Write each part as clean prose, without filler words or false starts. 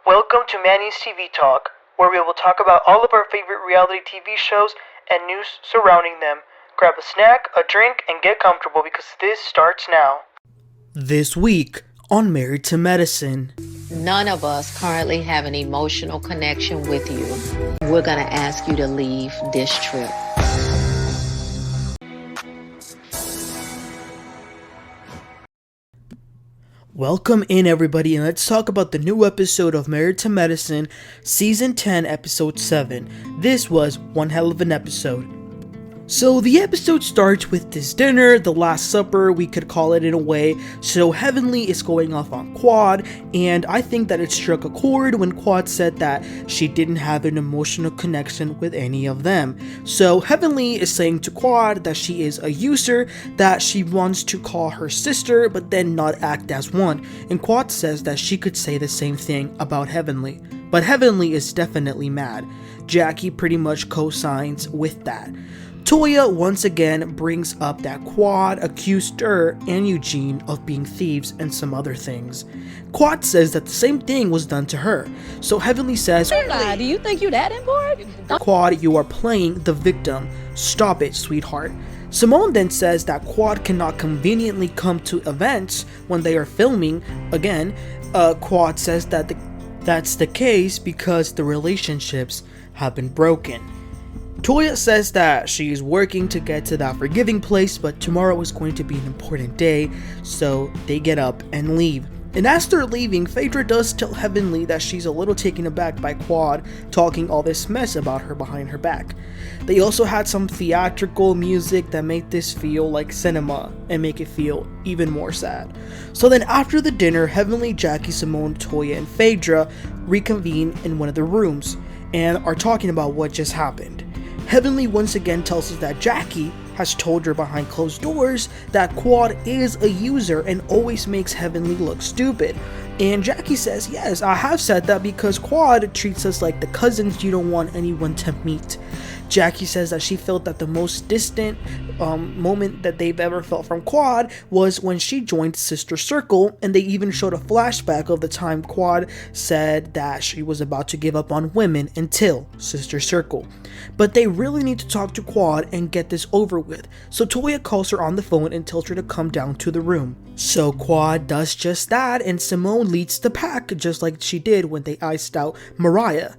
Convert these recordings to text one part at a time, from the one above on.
Welcome to Manny's TV Talk, where we will talk about all of our favorite reality TV shows and news surrounding them. Grab a snack, a drink, and get comfortable because this starts now. This week on Married to Medicine. None of us currently have an emotional connection with you. We're going to ask you to leave this trip. Welcome in, everybody, and let's talk about the new episode of Married to Medicine, Season 10, Episode 7. This was one hell of an episode. So the episode starts with this dinner, the Last Supper, we could call it in a way. So Heavenly is going off on Quad, and I think that it struck a chord when Quad said that she didn't have an emotional connection with any of them. So Heavenly is saying to Quad that she is a user, that she wants to call her sister, but then not act as one. And Quad says that she could say the same thing about Heavenly. But Heavenly is definitely mad. Jackie pretty much co-signs with that. Toya once again brings up that Quad accused her and Eugene of being thieves and some other things. Quad says that the same thing was done to her. So Heavenly says, "Do you think you that important?" Quad, you are playing the victim. Stop it, sweetheart. Simone then says that Quad cannot conveniently come to events when they are filming. Again, Quad says that that's the case because the relationships have been broken. Toya says that she is working to get to that forgiving place, but tomorrow is going to be an important day, so they get up and leave. And as they're leaving, Phaedra does tell Heavenly that she's a little taken aback by Quad talking all this mess about her behind her back. They also had some theatrical music that made this feel like cinema and make it feel even more sad. So then after the dinner, Heavenly, Jackie, Simone, Toya, and Phaedra reconvene in one of the rooms and are talking about what just happened. Heavenly once again tells us that Jackie has told her behind closed doors that Quad is a user and always makes Heavenly look stupid. And Jackie says, yes, I have said that because Quad treats us like the cousins you don't want anyone to meet. Jackie says that she felt that the most distant moment that they've ever felt from Quad was when she joined Sister Circle, and they even showed a flashback of the time Quad said that she was about to give up on women until Sister Circle. But they really need to talk to Quad and get this over with, so Toya calls her on the phone and tells her to come down to the room. So Quad does just that, and Simone leads the pack just like she did when they iced out Mariah.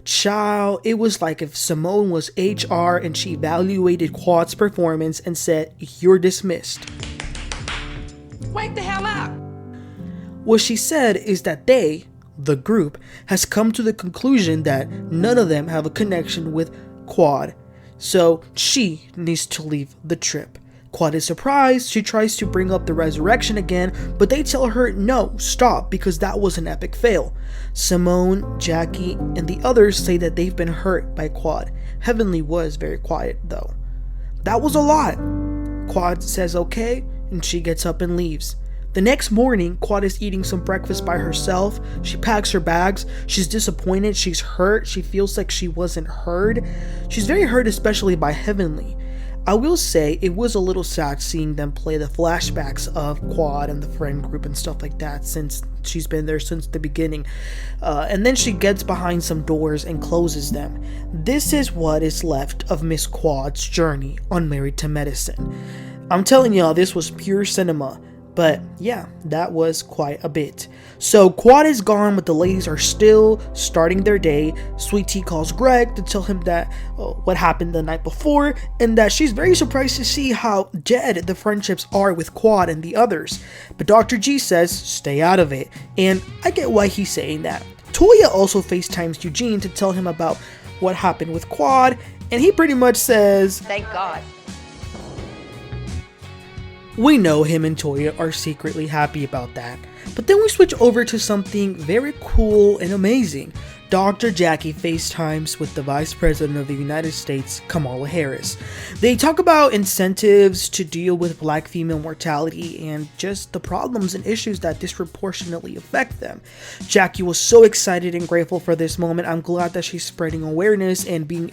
Child, it was like if Simone was HR and she evaluated Quad's performance and said, "You're dismissed." Wake the hell up! What she said is that they, the group, has come to the conclusion that none of them have a connection with Quad, so she needs to leave the trip. Quad is surprised. She tries to bring up the resurrection again, but they tell her no, stop, because that was an epic fail. Simone, Jackie, and the others say that they've been hurt by Quad. Heavenly was very quiet though. That was a lot. Quad says okay, and she gets up and leaves. The next morning, Quad is eating some breakfast by herself. She packs her bags. She's disappointed. She's hurt. She feels like she wasn't heard. She's very hurt, especially by Heavenly. I will say it was a little sad seeing them play the flashbacks of Quad and the friend group and stuff like that, since she's been there since the beginning. And then she gets behind some doors and closes them. This is what is left of Miss Quad's journey on Married to Medicine. I'm telling y'all, this was pure cinema. But yeah, that was quite a bit. So Quad is gone, but the ladies are still starting their day. Sweet Tea calls Greg to tell him that what happened the night before, and that she's very surprised to see how dead the friendships are with Quad and the others. But Dr. G says, stay out of it, and I get why he's saying that. Toya also FaceTimes Eugene to tell him about what happened with Quad, and he pretty much says, Thank God. We know him and Toya are secretly happy about that. But then we switch over to something very cool and amazing. Dr. Jackie FaceTimes with the Vice President of the United States, Kamala Harris. They talk about incentives to deal with Black female mortality and just the problems and issues that disproportionately affect them. Jackie was so excited and grateful for this moment. I'm glad that she's spreading awareness and being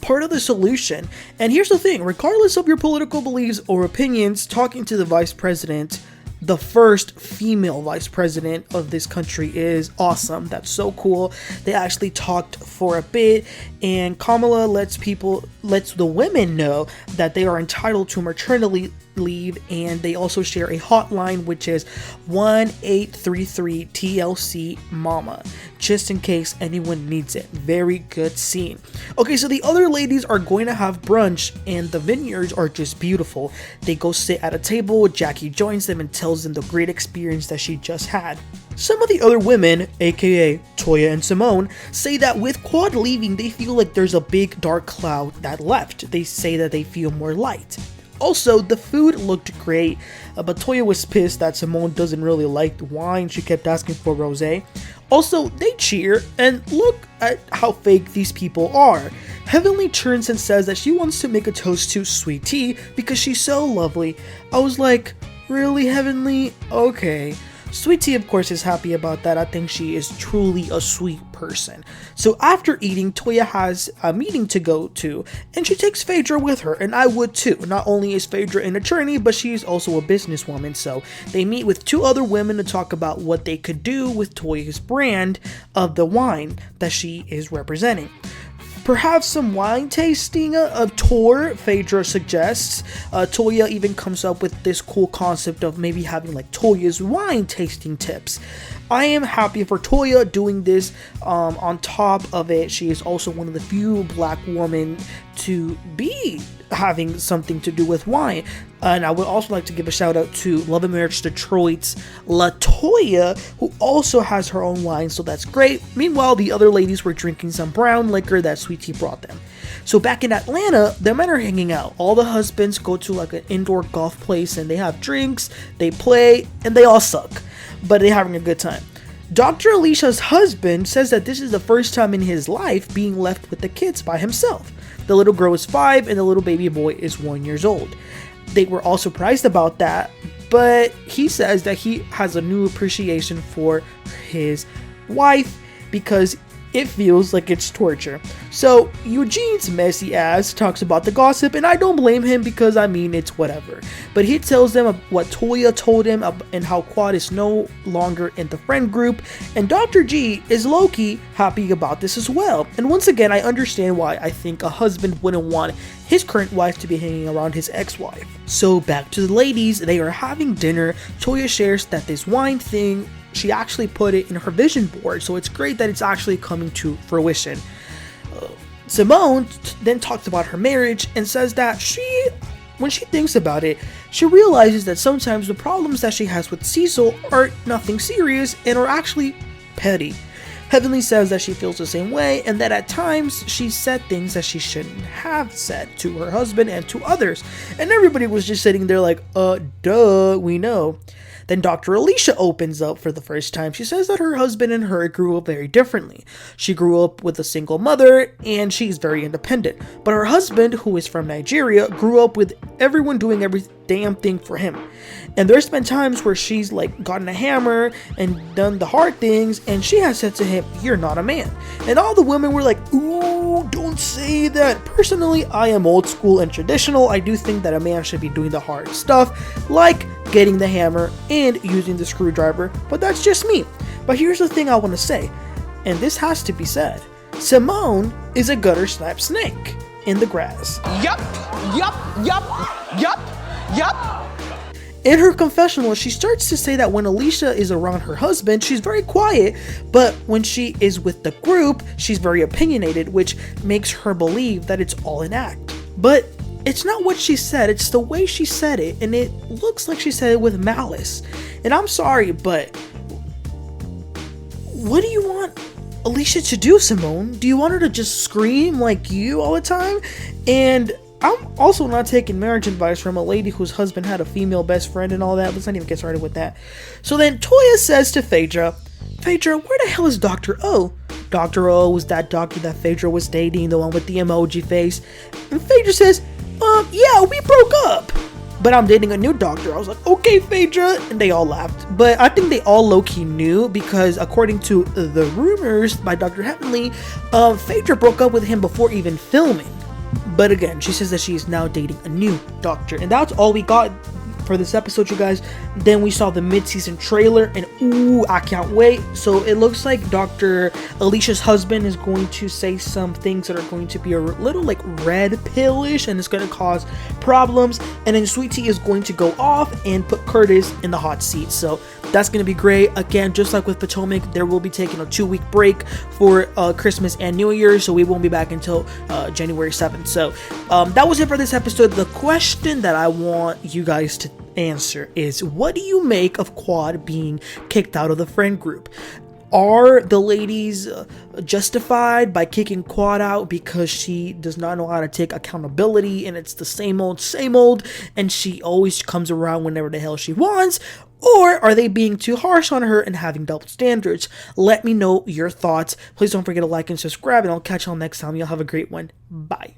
part of the solution. And here's the thing, regardless of your political beliefs or opinions, talking to the Vice President the first female vice president of this country is awesome. That's so cool. They actually talked for a bit, and Kamala lets the women know that they are entitled to maternity leave, and they also share a hotline, which is 1-833-TLC Mama, just in case anyone needs it. Very good scene. Okay, so the other ladies are going to have brunch, and the vineyards are just beautiful. They go sit at a table. Jackie joins them and tells them the great experience that she just had. Some of the other women, aka Toya and Simone, say that with Quad leaving, they feel like there's a big dark cloud that left. They say that they feel more light. Also, the food looked great, but Toya was pissed that Simone doesn't really like the wine. She kept asking for rosé. Also, they cheer, and look at how fake these people are. Heavenly turns and says that she wants to make a toast to Sweet Tea because she's so lovely. I was like, really, Heavenly? Okay. Sweet Tea, of course, is happy about that. I think she is truly a sweet person. So after eating, Toya has a meeting to go to, and she takes Phaedra with her, and I would too. Not only is Phaedra an attorney, but she's also a businesswoman, so they meet with 2 other women to talk about what they could do with Toya's brand of the wine that she is representing. Perhaps some wine tasting of tour, Phaedra suggests. Toya even comes up with this cool concept of maybe having like Toya's wine tasting tips. I am happy for Toya doing this. On top of it, she is also one of the few black women to be having something to do with wine. And I would also like to give a shout out to Love and Marriage Detroit's Lateasha, who also has her own wine, so that's great. Meanwhile, the other ladies were drinking some brown liquor that Sweet Tea brought them. So back in Atlanta, the men are hanging out. All the husbands go to like an indoor golf place and they have drinks, they play, and they all suck, but they're having a good time. Dr. Alicia's husband says that this is the first time in his life being left with the kids by himself. The little girl is 5 and the little baby boy is 1 year old. They were all surprised about that, but he says that he has a new appreciation for his wife because it feels like it's torture. So Eugene's messy ass talks about the gossip, and I don't blame him because I mean it's whatever. But he tells them what Toya told him and how Quad is no longer in the friend group, and Dr. G is low-key happy about this as well. And once again, I understand why I think a husband wouldn't want his current wife to be hanging around his ex-wife. So back to the ladies, they are having dinner. Toya shares that this wine thing, she actually put it in her vision board, so it's great that it's actually coming to fruition. Simone then talks about her marriage and says that when she thinks about it, she realizes that sometimes the problems that she has with Cecile are nothing serious and are actually petty. Heavenly says that she feels the same way and that at times she said things that she shouldn't have said to her husband and to others. And everybody was just sitting there like, duh, we know. Then Dr. Alicia opens up for the first time. She says that her husband and her grew up very differently. She grew up with a single mother and she's very independent. But her husband, who is from Nigeria, grew up with everyone doing every damn thing for him. And there's been times where she's like gotten a hammer and done the hard things, and she has said to him, "You're not a man." And all the women were like, "Ooh, don't say that." Personally, I am old school and traditional. I do think that a man should be doing the hard stuff, like getting the hammer and using the screwdriver, but that's just me. But here's the thing I want to say, and this has to be said. Simone is a gutter snap snake in the grass. Yup. In her confessional, she starts to say that when Alicia is around her husband, she's very quiet, but when she is with the group, she's very opinionated, which makes her believe that it's all an act. But it's not what she said, it's the way she said it, and it looks like she said it with malice. And I'm sorry, but what do you want Alicia to do, Simone? Do you want her to just scream like you all the time? And I'm also not taking marriage advice from a lady whose husband had a female best friend and all that. Let's not even get started with that. So then Toya says to Phaedra, where the hell is Dr. O? Dr. O was that doctor that Phaedra was dating, the one with the emoji face. And Phaedra says, yeah, we broke up, but I'm dating a new doctor. I was like, okay, Phaedra, and they all laughed. But I think they all low-key knew, because according to the rumors by Dr. Heavenly, Phaedra broke up with him before even filming. But again, she says that she is now dating a new doctor, and that's all we got for this episode, you guys. Then we saw the mid-season trailer, and ooh, I can't wait. So it looks like Dr. Alicia's husband is going to say some things that are going to be a little like red pillish, and it's going to cause problems. And then Sweet Tea is going to go off and put Curtis in the hot seat. So that's going to be great. Again, just like with Potomac, there will be taking a 2-week break for Christmas and New Year, so we won't be back until January 7th. So that was it for this episode. The question that I want you guys to answer is, what do you make of Quad being kicked out of the friend group? Are the ladies justified by kicking Quad out because she does not know how to take accountability and it's the same old, and she always comes around whenever the hell she wants? Or are they being too harsh on her and having double standards? Let me know your thoughts. Please don't forget to like and subscribe, and I'll catch y'all next time. Y'all have a great one. Bye.